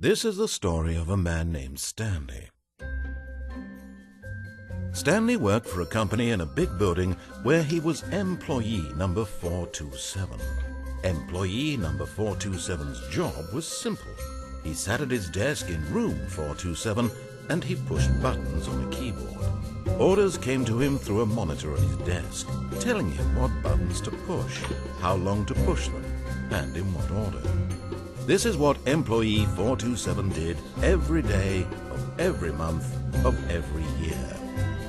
This is the story of a man named Stanley. Stanley worked for a company in a big building where he was employee number 427. Employee number 427's job was simple. He sat at his desk in room 427 and he pushed buttons on a keyboard. Orders came to him through a monitor on his desk, telling him what buttons to push, how long to push them, and in what order. This is what employee 427 did every day of every month of every year.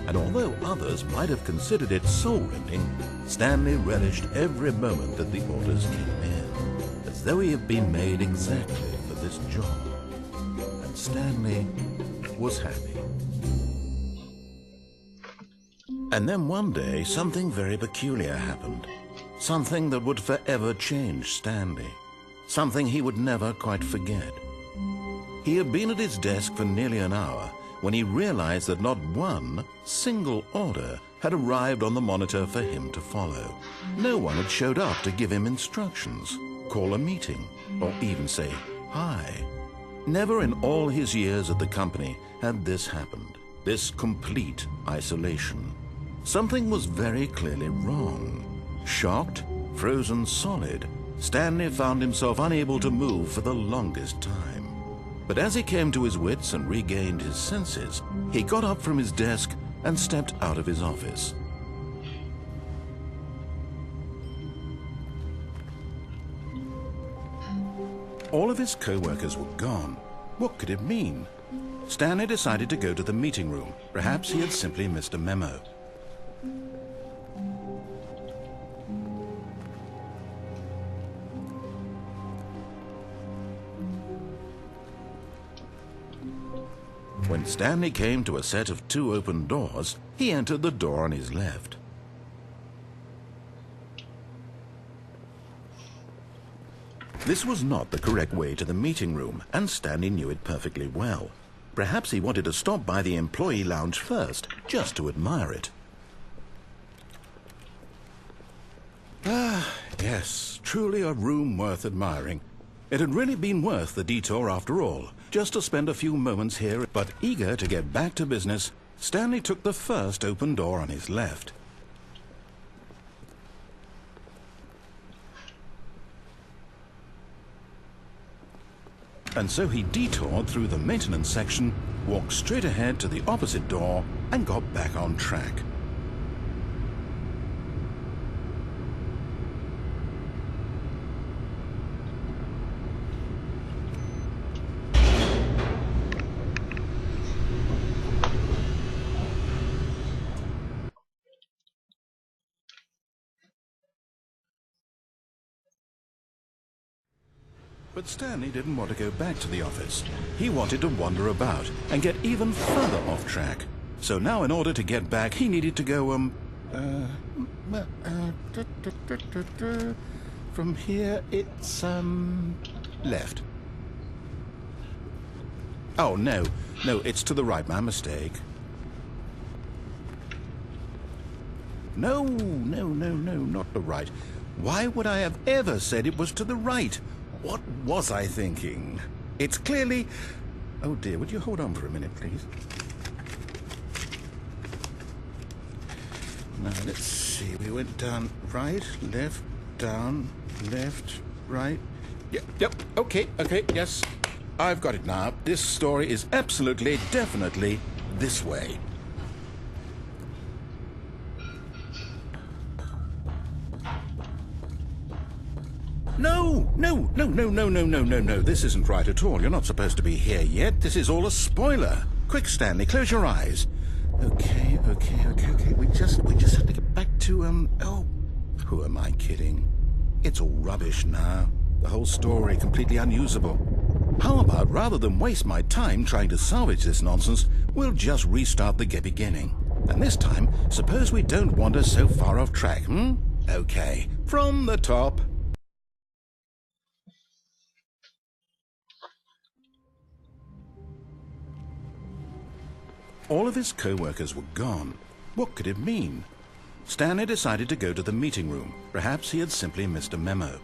And although others might have considered it soul-rending, Stanley relished every moment that the orders came in, as though he had been made exactly for this job. And Stanley was happy. And then one day, something very peculiar happened. Something that would forever change Stanley. Something he would never quite forget. He had been at his desk for nearly an hour when he realized that not one single order had arrived on the monitor for him to follow. No one had showed up to give him instructions, call a meeting, or even say hi. Never in all his years at the company had this happened, this complete isolation. Something was very clearly wrong. Shocked, frozen solid, Stanley found himself unable to move for the longest time. But as he came to his wits and regained his senses, he got up from his desk and stepped out of his office. All of his co-workers were gone. What could it mean? Stanley decided to go to the meeting room. Perhaps he had simply missed a memo. When Stanley came to a set of 2 open doors, he entered the door on his left. This was not the correct way to the meeting room, and Stanley knew it perfectly well. Perhaps he wanted to stop by the employee lounge first, just to admire it. Ah, yes, truly a room worth admiring. It had really been worth the detour after all, just to spend a few moments here. But eager to get back to business, Stanley took the first open door on his left. And so he detoured through the maintenance section, walked straight ahead to the opposite door, and got back on track. But Stanley didn't want to go back to the office. He wanted to wander about and get even further off track. So now in order to get back, he needed to go, from here it's, left. Oh, no, it's to the right, my mistake. No, not the right. Why would I have ever said it was to the right? What was I thinking? It's clearly... Oh dear, would you hold on for a minute, please? Now, let's see. We went down right, left, down, left, right. Yep, okay, yes. I've got it now. This story is absolutely, definitely this way. No. This isn't right at all. You're not supposed to be here yet. This is all a spoiler. Quick, Stanley, close your eyes. Okay. We just have to get back to, oh, who am I kidding? It's all rubbish now. The whole story completely unusable. How about, rather than waste my time trying to salvage this nonsense, we'll just restart the beginning. And this time, suppose we don't wander so far off track, Okay, from the top. All of his co-workers were gone. What could it mean? Stanley decided to go to the meeting room. Perhaps he had simply missed a memo.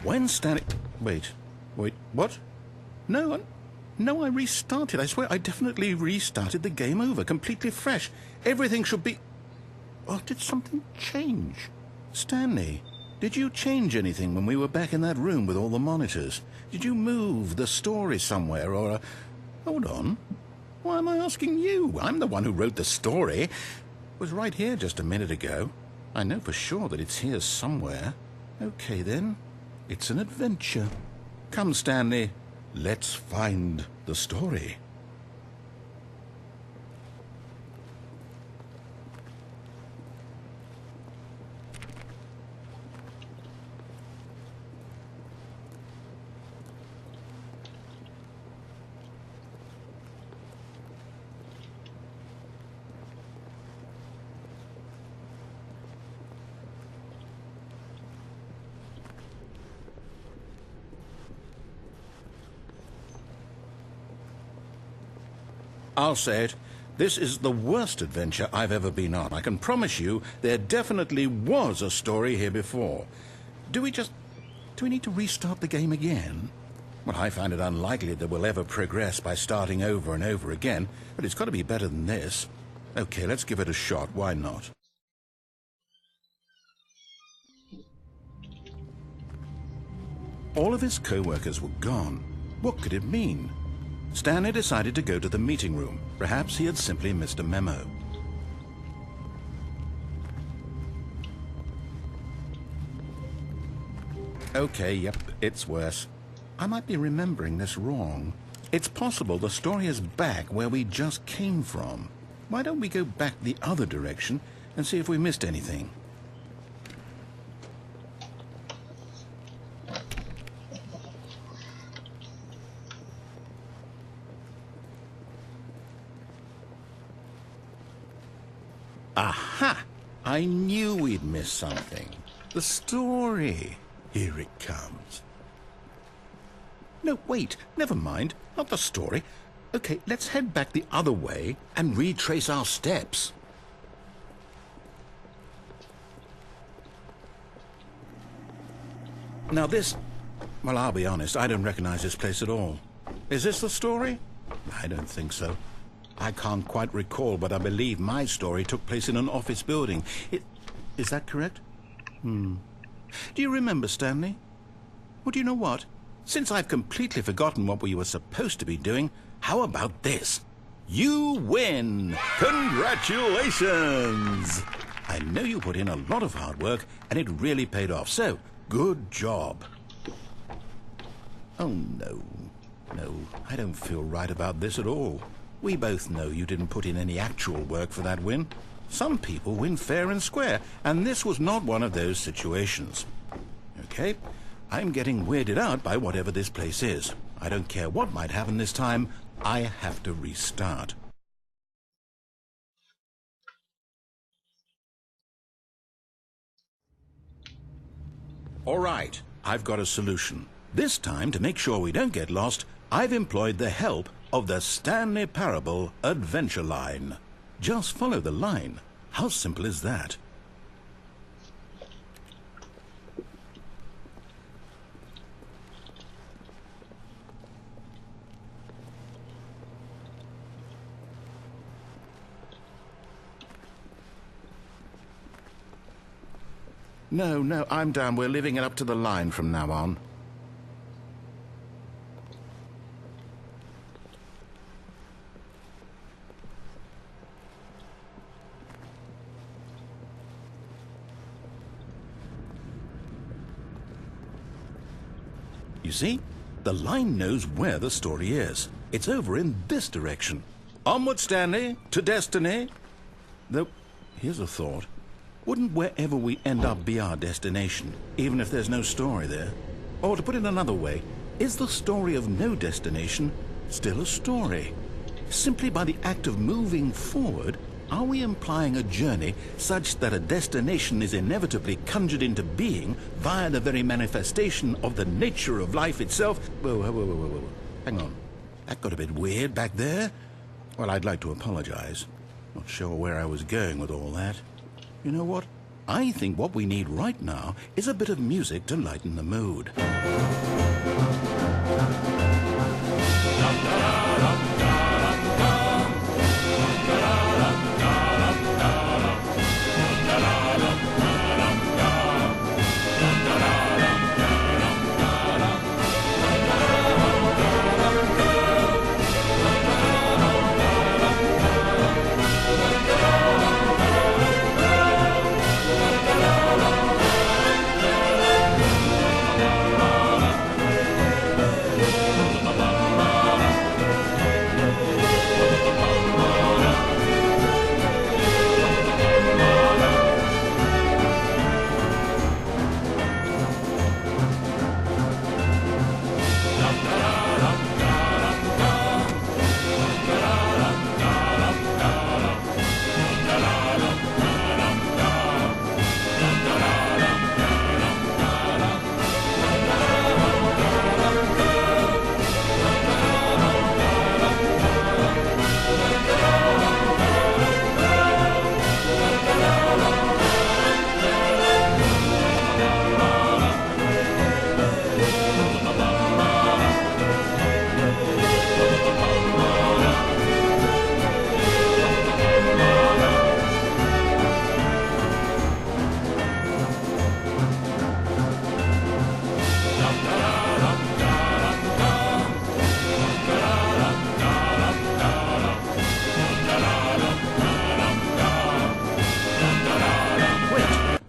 When Stanley... Wait, what? No, I restarted. I swear I definitely restarted the game over, completely fresh. Everything should be... Oh, did something change? Stanley, did you change anything when we were back in that room with all the monitors? Did you move the story somewhere or... Hold on. Why am I asking you? I'm the one who wrote the story. It was right here just a minute ago. I know for sure that it's here somewhere. Okay, then. It's an adventure. Come, Stanley. Let's find the story. I'll say it. This is the worst adventure I've ever been on. I can promise you there definitely was a story here before. Do we need to restart the game again? Well, I find it unlikely that we'll ever progress by starting over and over again, but it's got to be better than this. Okay, let's give it a shot. Why not? All of his co-workers were gone. What could it mean? Stanley decided to go to the meeting room. Perhaps he had simply missed a memo. Okay, yep, it's worse. I might be remembering this wrong. It's possible the story is back where we just came from. Why don't we go back the other direction and see if we missed anything? Aha! I knew we'd miss something. The story. Here it comes. No, wait. Never mind. Not the story. Okay, let's head back the other way and retrace our steps. Now this... Well, I'll be honest. I don't recognize this place at all. Is this the story? I don't think so. I can't quite recall, but I believe my story took place in an office building. Is that correct? Do you remember, Stanley? Well, do you know what? Since I've completely forgotten what we were supposed to be doing, how about this? You win! Congratulations! I know you put in a lot of hard work, and it really paid off, so good job. Oh, no. No, I don't feel right about this at all. We both know you didn't put in any actual work for that win. Some people win fair and square, and this was not one of those situations. Okay, I'm getting weirded out by whatever this place is. I don't care what might happen this time. I have to restart. All right, I've got a solution. This time, to make sure we don't get lost, I've employed the help of the Stanley Parable Adventure Line. Just follow the line. How simple is that? No, I'm down. We're leaving it up to the line from now on. You see? The line knows where the story is. It's over in this direction. Onward, Stanley, to destiny. Though, here's a thought. Wouldn't wherever we end up be our destination, even if there's no story there? Or to put it another way, is the story of no destination still a story? Simply by the act of moving forward, are we implying a journey such that a destination is inevitably conjured into being via the very manifestation of the nature of life itself? Whoa. Hang on. That got a bit weird back there. Well, I'd like to apologize. Not sure where I was going with all that. You know what? I think what we need right now is a bit of music to lighten the mood.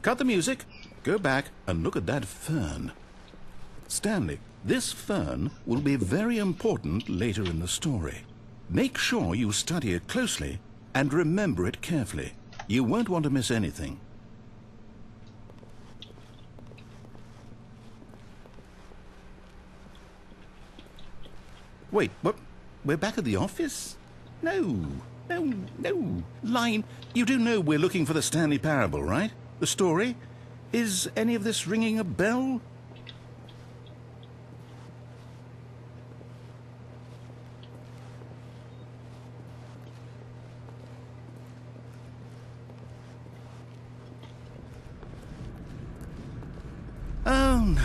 Cut the music, go back and look at that fern. Stanley, this fern will be very important later in the story. Make sure you study it closely and remember it carefully. You won't want to miss anything. Wait, what? We're back at the office? No. Line, you do know we're looking for the Stanley Parable, right? The story? Is any of this ringing a bell? Oh,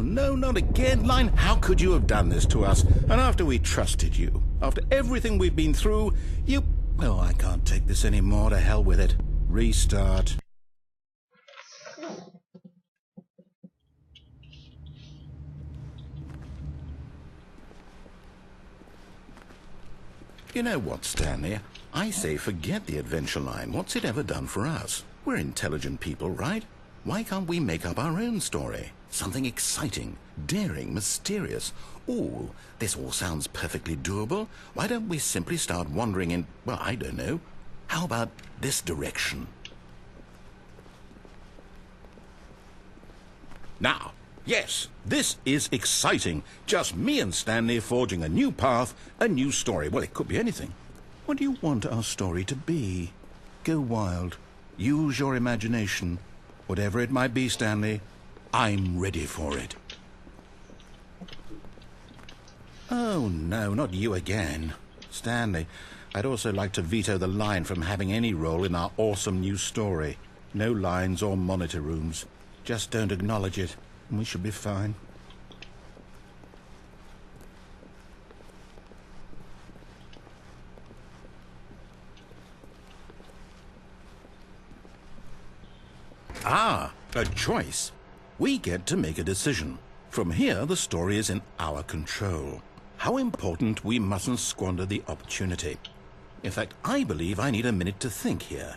no, not again. Line, how could you have done this to us? And after we trusted you, after everything we've been through, you... Oh, I can't take this anymore. To hell with it. Restart. You know what, Stanley? I say forget the adventure line. What's it ever done for us? We're intelligent people, right? Why can't we make up our own story? Something exciting, daring, mysterious. Ooh, this all sounds perfectly doable. Why don't we simply start wandering in, well, I don't know. How about this direction? Now, yes, this is exciting. Just me and Stanley forging a new path, a new story. Well, it could be anything. What do you want our story to be? Go wild. Use your imagination. Whatever it might be, Stanley, I'm ready for it. Oh, no, not you again. Stanley, I'd also like to veto the line from having any role in our awesome new story. No lines or monitor rooms. Just don't acknowledge it, and we should be fine. Ah, a choice. We get to make a decision. From here, the story is in our control. How important we mustn't squander the opportunity. In fact, I believe I need a minute to think here.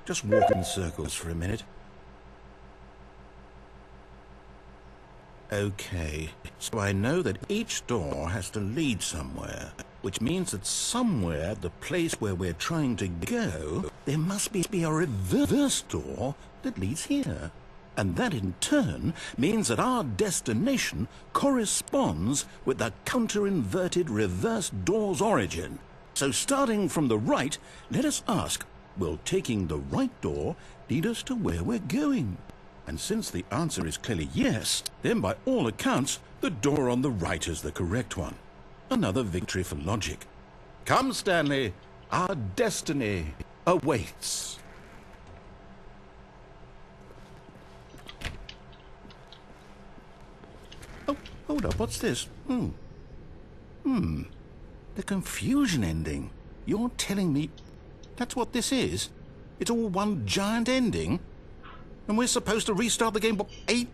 Just walk in circles for a minute. Okay, so I know that each door has to lead somewhere, which means that somewhere at the place where we're trying to go, there must be a reverse door that leads here. And that in turn means that our destination corresponds with the counter-inverted reverse door's origin. So starting from the right, let us ask, will taking the right door lead us to where we're going? And since the answer is clearly yes, then by all accounts, the door on the right is the correct one. Another victory for logic. Come, Stanley, our destiny awaits. Hold up, what's this? The confusion ending. You're telling me that's what this is? It's all one giant ending? And we're supposed to restart the game, what, eight